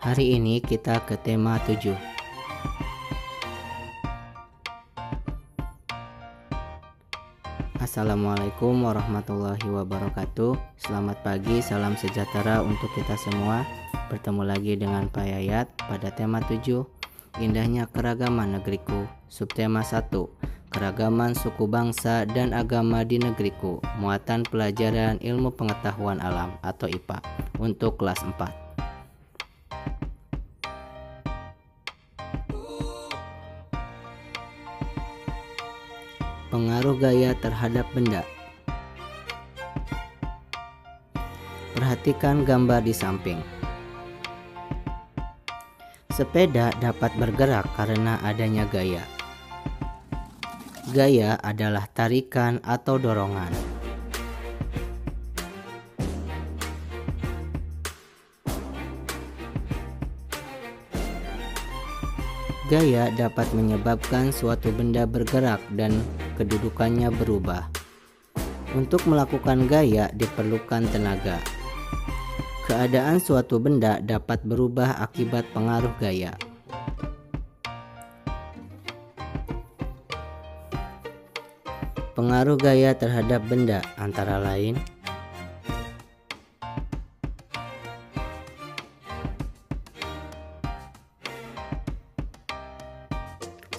Hari ini kita ke tema 7. Assalamualaikum warahmatullahi wabarakatuh. Selamat pagi, salam sejahtera untuk kita semua. Bertemu lagi dengan Pak Yayat pada tema 7, Indahnya Keragaman Negeriku. Subtema 1, Keragaman suku bangsa dan agama di negeriku. Muatan pelajaran ilmu pengetahuan alam atau IPA untuk kelas 4. Pengaruh gaya terhadap benda. Perhatikan gambar di samping. Sepeda dapat bergerak karena adanya gaya. Gaya adalah tarikan atau dorongan. Gaya dapat menyebabkan suatu benda bergerak dan kedudukannya berubah. Untuk melakukan gaya diperlukan tenaga. Keadaan suatu benda dapat berubah akibat pengaruh gaya. Pengaruh gaya terhadap benda antara lain: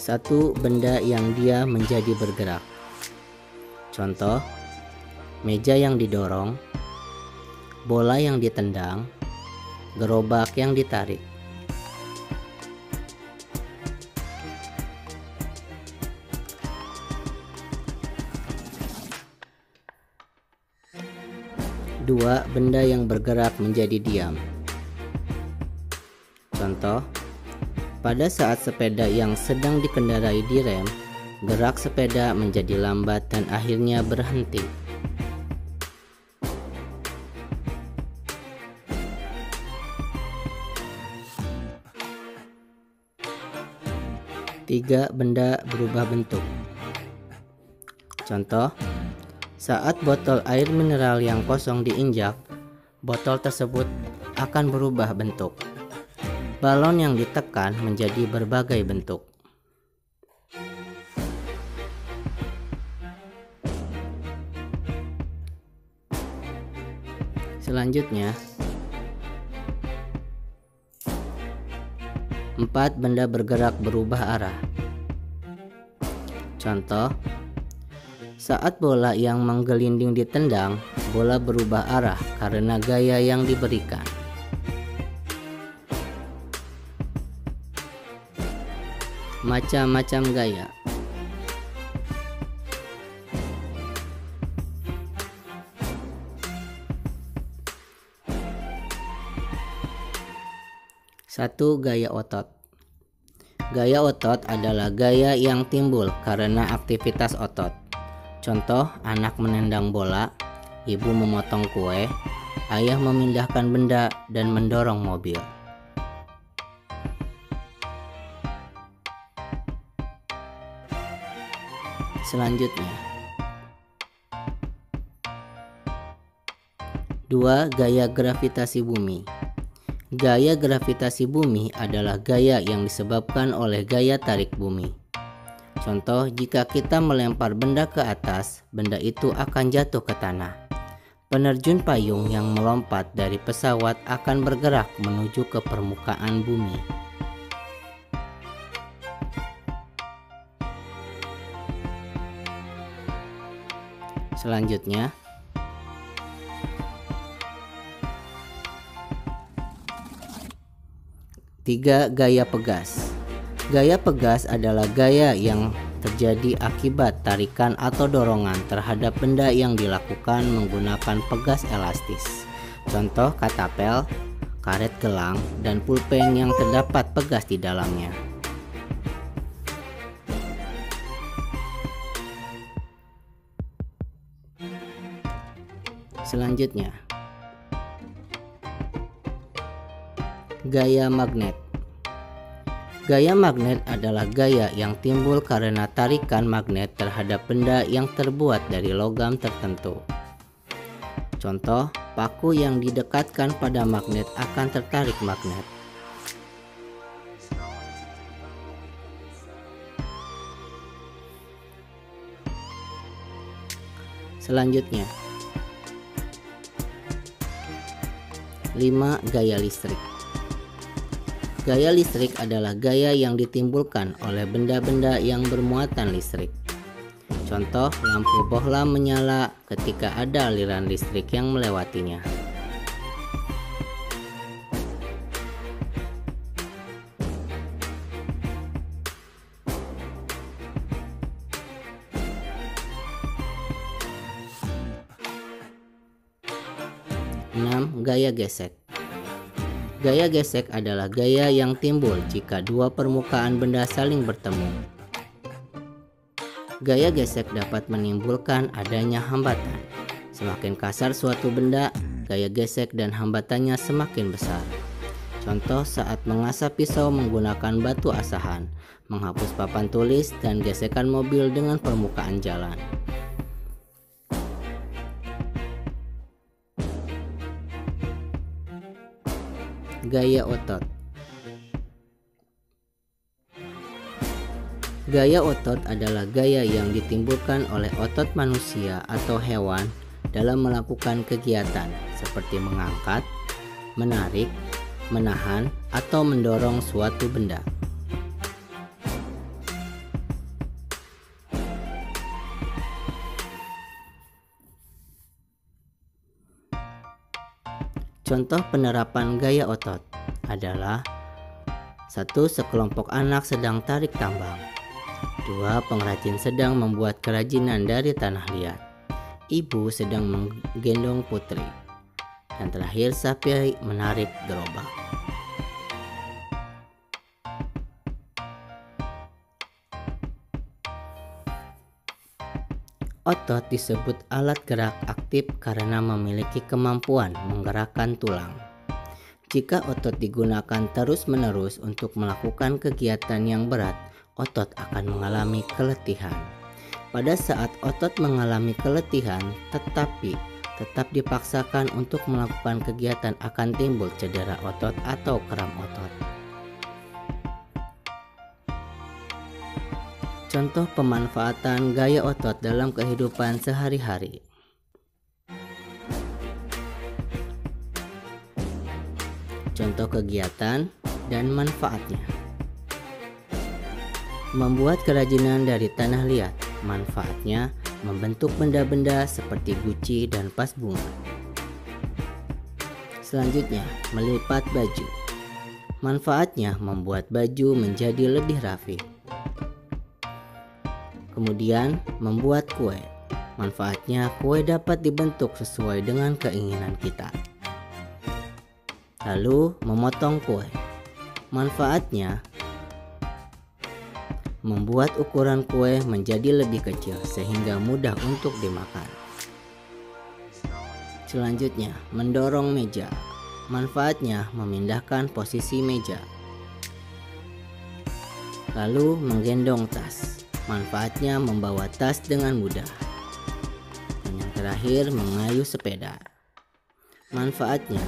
satu, benda yang dia menjadi bergerak. Contoh, meja yang didorong, bola yang ditendang, gerobak yang ditarik. Dua, benda yang bergerak menjadi diam. Contoh, pada saat sepeda yang sedang dikendarai direm, gerak sepeda menjadi lambat dan akhirnya berhenti. Tiga, benda berubah bentuk. Contoh, saat botol air mineral yang kosong diinjak, botol tersebut akan berubah bentuk. Balon yang ditekan menjadi berbagai bentuk. Selanjutnya, 4, benda bergerak berubah arah. Contoh, saat bola yang menggelinding ditendang, bola berubah arah karena gaya yang diberikan. Macam-macam gaya. Satu, gaya otot. Gaya otot adalah gaya yang timbul karena aktivitas otot. Contoh, anak menendang bola, ibu memotong kue, ayah memindahkan benda, dan mendorong mobil. Selanjutnya, 2, gaya gravitasi bumi. Gaya gravitasi bumi adalah gaya yang disebabkan oleh gaya tarik bumi. Contoh, jika kita melempar benda ke atas, benda itu akan jatuh ke tanah. Penerjun payung yang melompat dari pesawat akan bergerak menuju ke permukaan bumi. Selanjutnya, 3, gaya pegas. Gaya pegas adalah gaya yang terjadi akibat tarikan atau dorongan terhadap benda yang dilakukan menggunakan pegas elastis. Contoh, katapel, karet gelang, dan pulpen yang terdapat pegas di dalamnya. Selanjutnya, gaya magnet. Gaya magnet adalah gaya yang timbul karena tarikan magnet terhadap benda yang terbuat dari logam tertentu. Contoh, paku yang didekatkan pada magnet akan tertarik magnet. Selanjutnya, 5. Gaya listrik. Gaya listrik adalah gaya yang ditimbulkan oleh benda-benda yang bermuatan listrik. Contoh, lampu bohlam menyala ketika ada aliran listrik yang melewatinya. Gaya gesek. Gaya gesek adalah gaya yang timbul jika dua permukaan benda saling bertemu. Gaya gesek dapat menimbulkan adanya hambatan. Semakin kasar suatu benda, gaya gesek dan hambatannya semakin besar. Contoh saat mengasah pisau menggunakan batu asahan, menghapus papan tulis, dan gesekan mobil dengan permukaan jalan. Gaya otot. Gaya otot adalah gaya yang ditimbulkan oleh otot manusia atau hewan dalam melakukan kegiatan seperti mengangkat, menarik, menahan, atau mendorong suatu benda. Contoh penerapan gaya otot adalah 1. Sekelompok anak sedang tarik tambang. 2. Pengrajin sedang membuat kerajinan dari tanah liat. Ibu sedang menggendong putri. Dan terakhir, sapi menarik gerobak. Otot disebut alat gerak aktif karena memiliki kemampuan menggerakkan tulang. Jika otot digunakan terus-menerus untuk melakukan kegiatan yang berat, otot akan mengalami keletihan. Pada saat otot mengalami keletihan tetapi tetap dipaksakan untuk melakukan kegiatan, akan timbul cedera otot atau kram otot. Contoh pemanfaatan gaya otot dalam kehidupan sehari-hari. Contoh kegiatan dan manfaatnya. Membuat kerajinan dari tanah liat. Manfaatnya membentuk benda-benda seperti guci dan vas bunga. Selanjutnya, melipat baju. Manfaatnya membuat baju menjadi lebih rapi. Kemudian, membuat kue. Manfaatnya, kue dapat dibentuk sesuai dengan keinginan kita. Lalu, memotong kue. Manfaatnya, membuat ukuran kue menjadi lebih kecil sehingga mudah untuk dimakan. Selanjutnya, mendorong meja. Manfaatnya, memindahkan posisi meja. Lalu, menggendong tas. Manfaatnya membawa tas dengan mudah. Dan yang terakhir, mengayuh sepeda. Manfaatnya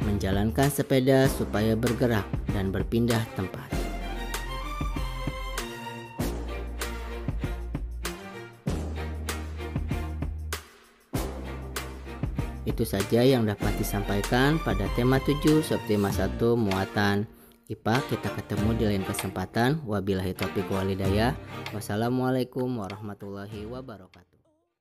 menjalankan sepeda supaya bergerak dan berpindah tempat. Itu saja yang dapat disampaikan pada tema 7 subtema 1 muatan IPA. Kita ketemu di lain kesempatan. Wabillahi taufiq wal hidayah. Wassalamualaikum warahmatullahi wabarakatuh.